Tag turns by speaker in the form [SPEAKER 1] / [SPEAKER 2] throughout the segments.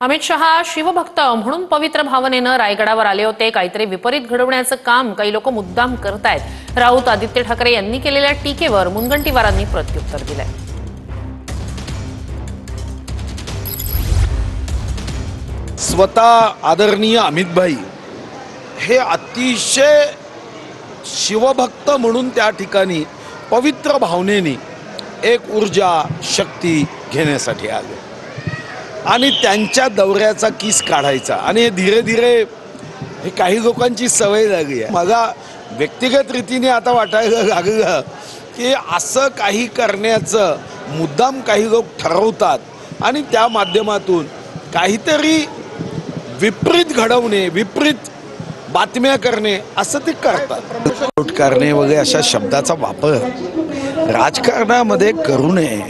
[SPEAKER 1] अमित शहा शिवभक्त म्हणून पवित्र भावनेनं रायगडावर आले होते. काहीतरी विपरीत घडवण्याचं काम काही लोक मुद्दाम करतायत. राऊत आदित्य ठाकरे यांनी केलेल्या टीकेवर मुनगंटीवारांनी प्रत्युत्तर दिलंय.
[SPEAKER 2] स्वतः आदरणीय अमितभाई हे अतिशय शिवभक्त म्हणून त्या ठिकाणी पवित्र भावनेने एक ऊर्जा शक्ती घेण्यासाठी आले आणि त्यांच्या दौऱ्याचा किस काढायचा. आणि धीरे धीरे हे काही लोकांची सवय लागली आहे. मला व्यक्तिगत रीतीने आता वाटायला लागलं की असं काही करण्याचं मुद्दाम काही लोक ठरवतात आणि त्या माध्यमातून काहीतरी विपरीत घडवणे, विपरीत बातम्या करणे असं ते करतात. करणे वगैरे अशा शब्दाचा वापर राजकारणामध्ये करू नये.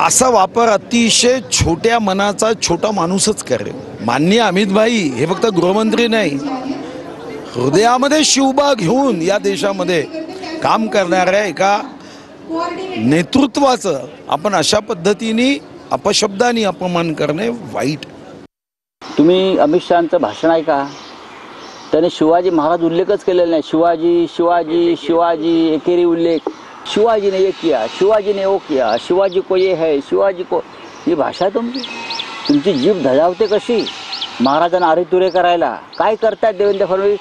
[SPEAKER 2] असा वापर अतिशय छोट्या मनाचा छोटा माणूसच करेल. माननीय अमितभाई हे फक्त गृहमंत्री नाही, हृदयामध्ये शिवबा घेऊन या देशामध्ये काम करणाऱ्या एका नेतृत्वाचं आपण अशा पद्धतीने अपशब्दाने अपमान करणे वाईट.
[SPEAKER 3] तुम्ही अमित शहांचं भाषण ऐका, त्याने शिवाजी महाराज उल्लेखच केलेला नाही. शिवाजी शिवाजी शिवाजी एकेरी उल्लेख. शिवाजी ने ये किया, शिवाजी ने वो किया, शिवाजी को ये है, शिवाजी को. ही भाषा तुमची जीभ धजावते कशी महाराजांना आरेतुरे करायला. काय करतायत देवेंद्र फडणवीस?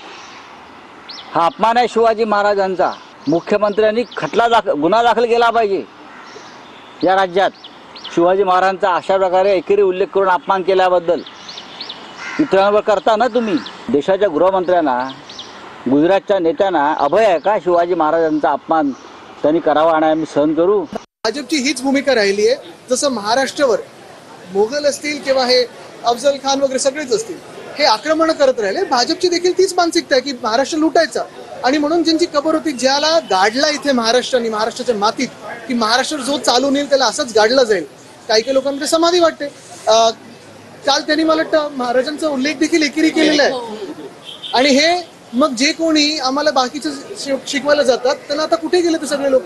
[SPEAKER 3] हा अपमान आहे शिवाजी महाराजांचा. मुख्यमंत्र्यांनी गुन्हा दाखल केला पाहिजे या राज्यात. शिवाजी महाराजांचा अशा प्रकारे एकेरी उल्लेख करून अपमान केल्याबद्दल इतरांवर करता ना तुम्ही. देशाच्या गृहमंत्र्यांना, गुजरातच्या नेत्यांना अभय आहे का शिवाजी महाराजांचा अपमान त्यांनी करावा आणि आम्ही सहन करू?
[SPEAKER 4] भाजपची हीच भूमिका राहिली आहे. जसं महाराष्ट्रावर मोगल असतील किंवा हे अफजल खान वगैरे सगळेच असतील हे आक्रमण करत राहिले. भाजपची देखील तीच मानसिकता आहे की महाराष्ट्र लुटायचा. आणि म्हणून ज्यांची कबर होती, ज्याला गाडला इथे महाराष्ट्राने, महाराष्ट्राच्या मातीत, की महाराष्ट्र जो चालून येईल त्याला असंच गाडलं जाईल, काही काही लोकांमध्ये समाधी वाटते. काल त्यांनी मला वाटतं महाराजांचा उल्लेख देखील एकेरी केलेला आहे. आणि हे मग जे कोणी आम्हाला बाकीचं शिकवायला जातात त्यांना आता कुठे गेले ते सगळे लोक?